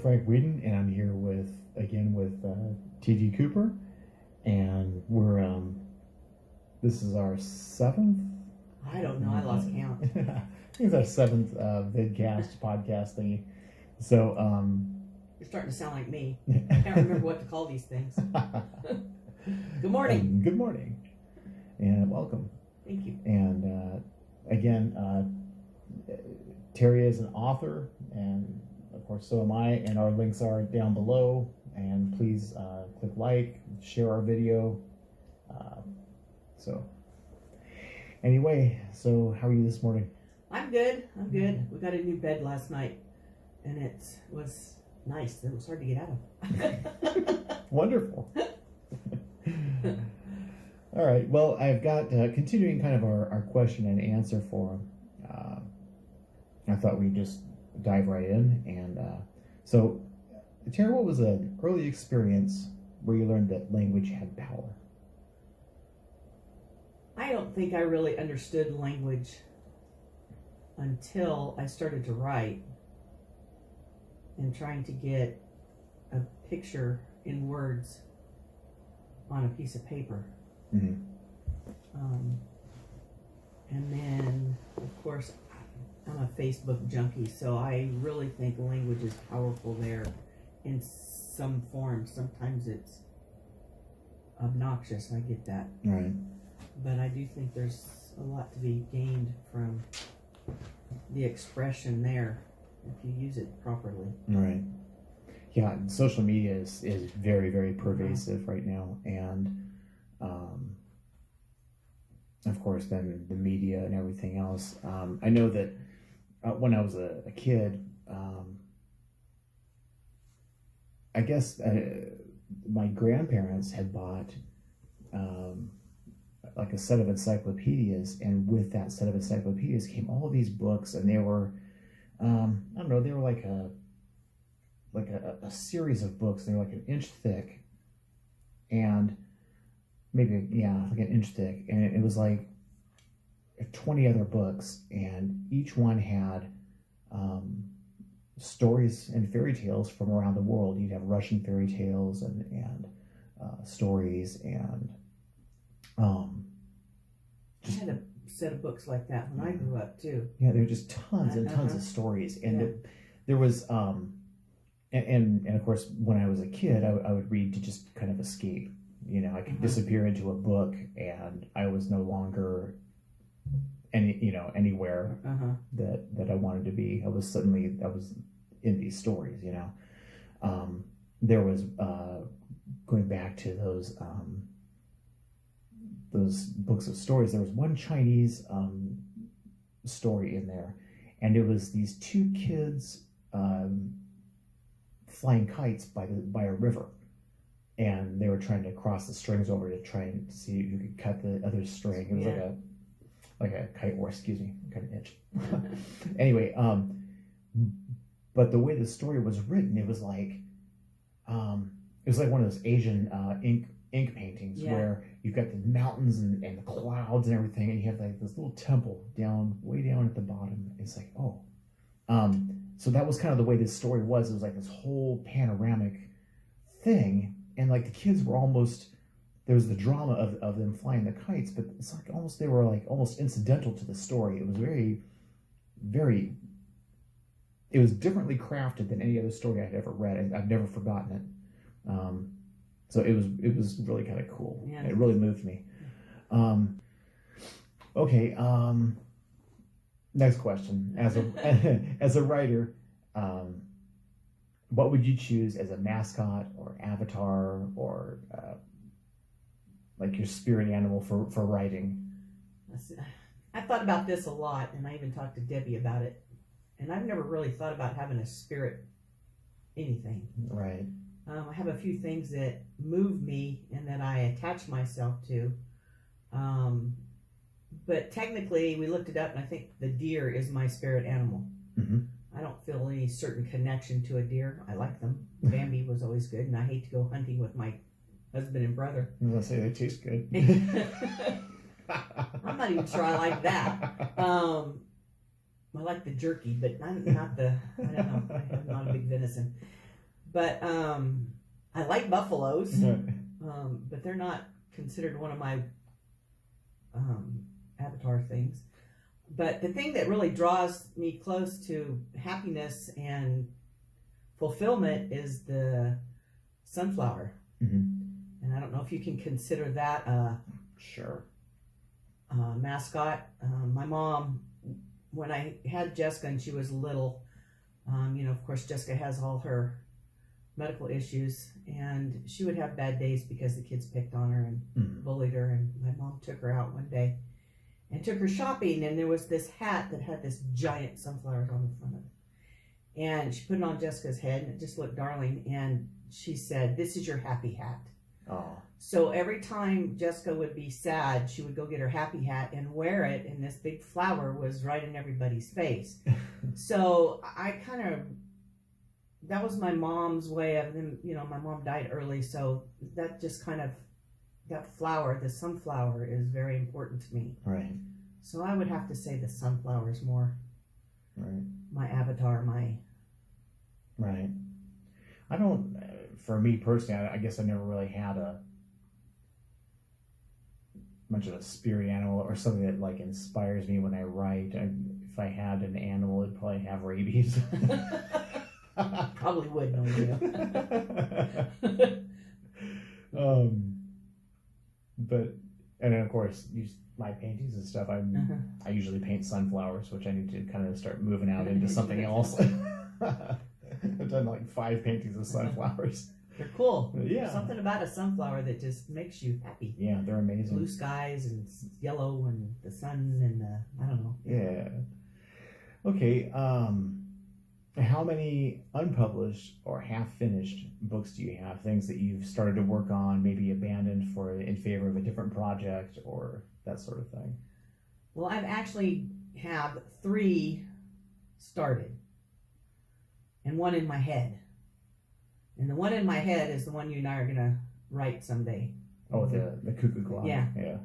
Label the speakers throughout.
Speaker 1: Frank Weeden, and I'm here with TG Cooper, and we're this is our seventh.
Speaker 2: I don't know. I lost count.
Speaker 1: I think it's our seventh vidcast podcast thingy. So
Speaker 2: you're starting to sound like me. I can't remember what to call these things. Good morning.
Speaker 1: Good morning, and welcome.
Speaker 2: Thank you.
Speaker 1: And again, Terry is an author, and of course so am I, and our links are down below, and please click like, share our video. So anyway, so how are you this morning?
Speaker 2: I'm good. We got a new bed last night, and it was nice. It was hard to get out of.
Speaker 1: Wonderful. All right, well, I've got continuing kind of our question and answer forum. I thought we'd just dive right in. And so, Tara, what was an early experience where you learned that language had power?
Speaker 2: I don't think I really understood language until I started to write and trying to get a picture in words on a piece of paper.
Speaker 1: Mm-hmm.
Speaker 2: And then, of course, I'm a Facebook junkie, so I really think language is powerful there in some form. Sometimes it's obnoxious, I get that.
Speaker 1: Right.
Speaker 2: But I do think there's a lot to be gained from the expression there if you use it properly.
Speaker 1: Right. Yeah, and social media is very, very pervasive right now. And of course, then the media and everything else. I know that when I was a kid, I guess my grandparents had bought like a set of encyclopedias, and with that set of encyclopedias came all of these books, and they were I don't know, they were like a series of books. They were like an inch thick, and maybe like an inch thick, and it was like 20 other books, and each one had stories and fairy tales from around the world. You'd have Russian fairy tales and stories, and
Speaker 2: I had a set of books like that when I grew up too.
Speaker 1: Yeah, there were just tons and tons of stories, and there was and of course when I was a kid, I would read to just kind of escape. You know, I could disappear into a book, and I was no longer anywhere that I wanted to be. I was in these stories. You know, there was going back to those books of stories. There was one Chinese story in there, and it was these two kids flying kites by a river. And they were trying to cross the strings over to try and see who could cut the other string. It was like a kite war, kind of itch. Anyway, but the way the story was written, it was like one of those Asian ink paintings where you've got the mountains and the clouds and everything, and you have like this little temple way down at the bottom. It's like, so that was kind of the way this story was. It was like this whole panoramic thing. And like the kids were there was the drama of them flying the kites, but it's like they were like almost incidental to the story. It was very, very, it was differently crafted than any other story I'd ever read, and I've never forgotten it. So it was really kind of cool. Yeah. It really moved me. Okay. Next question. As a writer, what would you choose as a mascot or avatar or like your spirit animal for writing?
Speaker 2: I thought about this a lot, and I even talked to Debbie about it. And I've never really thought about having a spirit anything.
Speaker 1: Right.
Speaker 2: I have a few things that move me and that I attach myself to. But technically, we looked it up, and I think the deer is my spirit animal.
Speaker 1: Mm-hmm.
Speaker 2: I don't feel any certain connection to a deer. I like them. Bambi was always good, and I hate to go hunting with my husband and brother.
Speaker 1: I was going to say they taste good.
Speaker 2: I'm not even sure I like that. I like the jerky, but not the, I don't know, I'm not a big venison. But I like buffaloes, but they're not considered one of my avatar things. But the thing that really draws me close to happiness and fulfillment is the sunflower. And I don't know if you can consider that a mascot. My mom, when I had Jessica and she was little, of course Jessica has all her medical issues, and she would have bad days because the kids picked on her and bullied her, and my mom took her out one day and took her shopping, and there was this hat that had this giant sunflower on the front of it, and she put it on Jessica's head and it just looked darling, and she said, "This is your happy hat."
Speaker 1: Oh.
Speaker 2: So every time Jessica would be sad, she would go get her happy hat and wear it, and this big flower was right in everybody's face. So I that was my mom's way of them. My mom died early, so that just that flower, the sunflower, is very important to me.
Speaker 1: Right.
Speaker 2: So I would have to say the sunflower is more my avatar,
Speaker 1: Right. I don't, for me personally, I guess I never really had much of a spirit animal or something that like inspires me when I write. If I had an animal, it'd probably have rabies.
Speaker 2: Probably would know you.
Speaker 1: But and then of course my paintings and stuff. I usually paint sunflowers, which I need to kind of start moving out into something else. I've done like 5 paintings of sunflowers.
Speaker 2: They're cool.
Speaker 1: Yeah.
Speaker 2: There's something about a sunflower that just makes you happy.
Speaker 1: Yeah, they're amazing.
Speaker 2: Blue skies and yellow and the sun and I don't know.
Speaker 1: Yeah. Okay. How many unpublished or half-finished books do you have? Things that you've started to work on, maybe abandoned in favor of a different project or that sort of thing?
Speaker 2: Well, I've actually have 3 started and 1 in my head. And the one in my head is the one you and I are going to write someday.
Speaker 1: Oh, the cuckoo clock.
Speaker 2: Yeah.
Speaker 1: Yeah.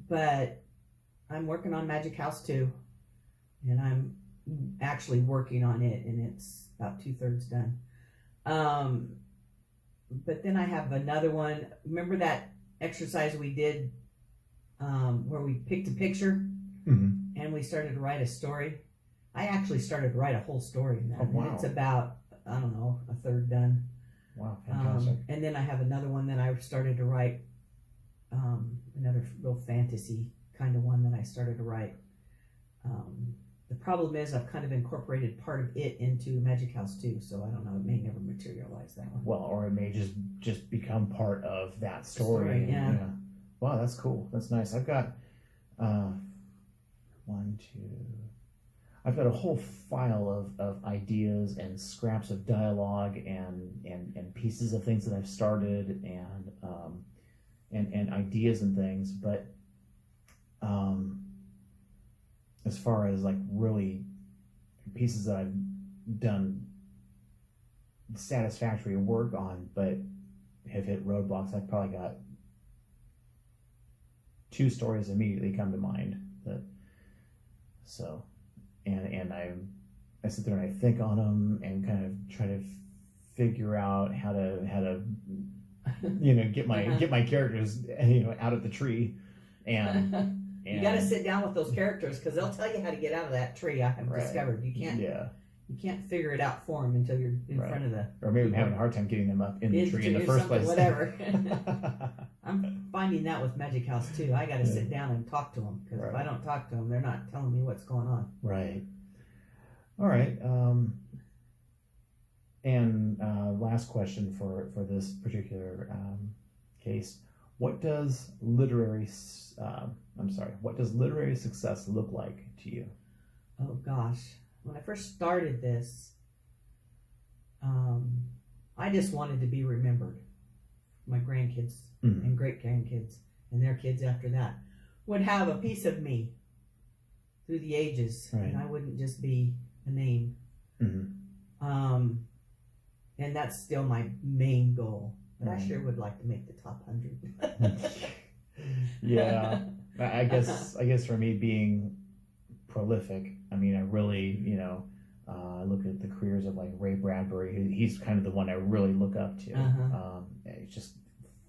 Speaker 2: But I'm working on Magic House 2, and I'm actually working on it, and it's about 2/3 done. But then I have another one. Remember that exercise we did where we picked a picture and we started to write a story? I actually started to write a whole story in that.
Speaker 1: Oh, wow.
Speaker 2: And it's about, I don't know, 1/3 done.
Speaker 1: Wow, fantastic.
Speaker 2: And then I have another one that I started to write, another real fantasy kind of one that I started to write. The problem is I've kind of incorporated part of it into Magic House 2, so I don't know, it may never materialize that one.
Speaker 1: Well, or it may just become part of that story.
Speaker 2: Yeah.
Speaker 1: Wow, that's cool. That's nice. I've got I've got a whole file of ideas and scraps of dialogue and pieces of things that I've started and ideas and things, but as far as like really pieces that I've done satisfactory work on but have hit roadblocks, I've probably got 2 stories immediately come to mind and I sit there and I think on them and kind of try to figure out how to get my characters out of the tree and
Speaker 2: you got to sit down with those characters because they'll tell you how to get out of that tree. I have discovered you can't figure it out for them until you're in front of
Speaker 1: or maybe I'm having a hard time getting them up in the tree in the first place.
Speaker 2: Whatever. I'm finding that with Magic House too. I got to sit down and talk to them because if I don't talk to them, they're not telling me what's going on.
Speaker 1: Right. All right. And last question for this particular case: what does literary success look like to you?
Speaker 2: Oh gosh, when I first started this, I just wanted to be remembered. My grandkids and great grandkids and their kids after that would have a piece of me through the ages, and I wouldn't just be a name. And that's still my main goal. But I sure would like to make the top 100.
Speaker 1: Yeah, I guess for me being prolific, I mean, I really, I look at the careers of like Ray Bradbury. He's kind of the one I really look up to. It's just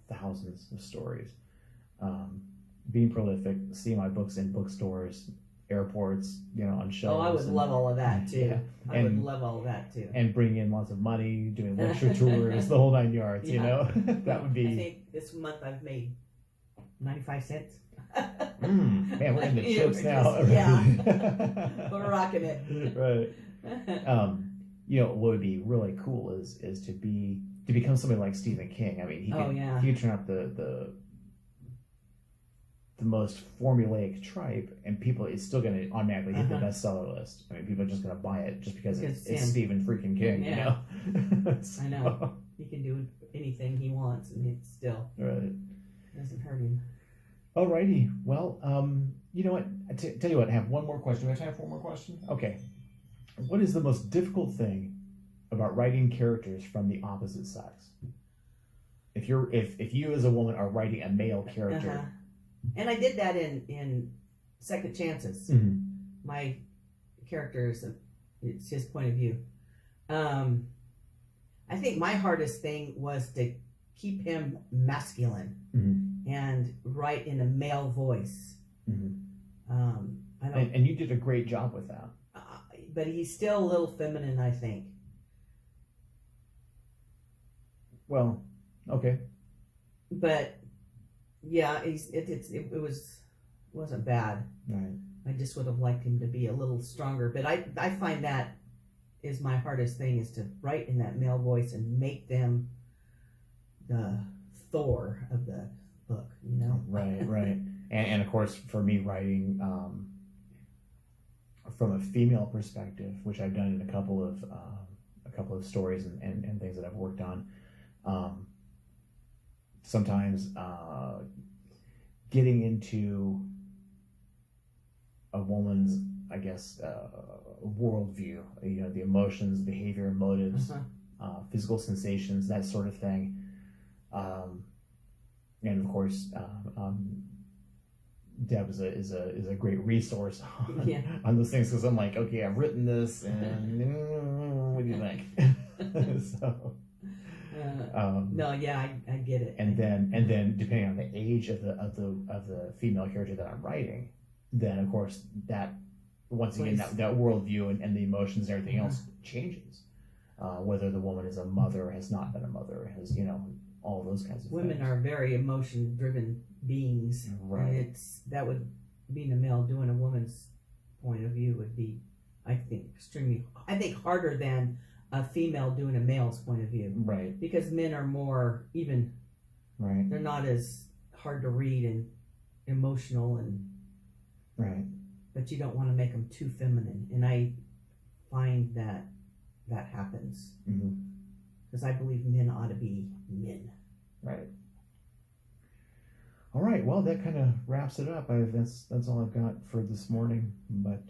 Speaker 1: thousands of stories. Being prolific, seeing my books in bookstores, airports, on shelves.
Speaker 2: Oh, I would love all of that too.
Speaker 1: Yeah.
Speaker 2: I would love all of that too.
Speaker 1: And bringing in lots of money, doing lecture tours, the whole 9 yards. That would be.
Speaker 2: I think this month I've made 95 cents.
Speaker 1: Man, we're in the chips now.
Speaker 2: Yeah, we're rocking it.
Speaker 1: Right. What would be really cool is to become somebody like Stephen King. I mean, he could turn out the most formulaic tripe, and people, it's still going to automatically hit the bestseller list. I mean, people are just going to buy it just because it's Stephen freaking King.
Speaker 2: Yeah.
Speaker 1: So,
Speaker 2: I know. He can do anything he wants, and it still doesn't hurt him.
Speaker 1: Alrighty. Well, you know what? Tell you what. I have one more question. Do I have time for one more question? Okay. What is the most difficult thing about writing characters from the opposite sex? If you as a woman are writing a male character,
Speaker 2: and I did that in Second Chances.
Speaker 1: Mm-hmm.
Speaker 2: My character it's his point of view. I think my hardest thing was to keep him masculine.
Speaker 1: Mm-hmm.
Speaker 2: And write in a male voice.
Speaker 1: Mm-hmm. And you did a great job with that.
Speaker 2: But he's still a little feminine, I think.
Speaker 1: Well, okay.
Speaker 2: But yeah, it wasn't bad.
Speaker 1: Right.
Speaker 2: I just would have liked him to be a little stronger. But I find that is my hardest thing, is to write in that male voice and make them the Thor of the book,
Speaker 1: Right. And of course, for me, writing from a female perspective, which I've done in a couple of stories and things that I've worked on, sometimes getting into a woman's, I guess, worldview, the emotions, behavior, motives, physical sensations, that sort of thing. And of course, Deb is a great resource on those things, because I'm like, okay, I've written this, and what do you think? So,
Speaker 2: I get it.
Speaker 1: And then depending on the age of the female character that I'm writing, then of course that once again that worldview and the emotions and everything else changes. Whether the woman is a mother, has not been a mother, has all those kinds of
Speaker 2: women
Speaker 1: things.
Speaker 2: are very emotion-driven beings,
Speaker 1: right?
Speaker 2: And that would, being a male doing a woman's point of view would be, I think, harder than a female doing a male's point of view,
Speaker 1: right?
Speaker 2: Because men are more even,
Speaker 1: right?
Speaker 2: They're not as hard to read and emotional, and
Speaker 1: right.
Speaker 2: But you don't want to make them too feminine, and I find that happens.
Speaker 1: Mm-hmm.
Speaker 2: Because I believe men ought to be men.
Speaker 1: Right. All right. Well, that kind of wraps it up. That's all I've got for this morning. But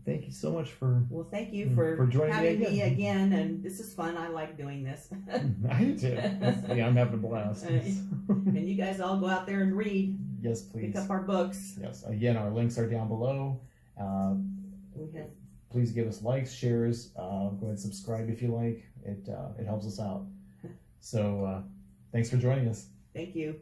Speaker 1: thank you so much for.
Speaker 2: Well, thank you for
Speaker 1: joining
Speaker 2: having
Speaker 1: me
Speaker 2: again. And this is fun. I like doing this.
Speaker 1: I do too. Yeah, I'm having a blast.
Speaker 2: And you guys all go out there and read.
Speaker 1: Yes, please.
Speaker 2: Pick up our books.
Speaker 1: Yes. Again, our links are down below. Please give us likes, shares. Go ahead and subscribe if you like. It helps us out. So thanks for joining us.
Speaker 2: Thank you.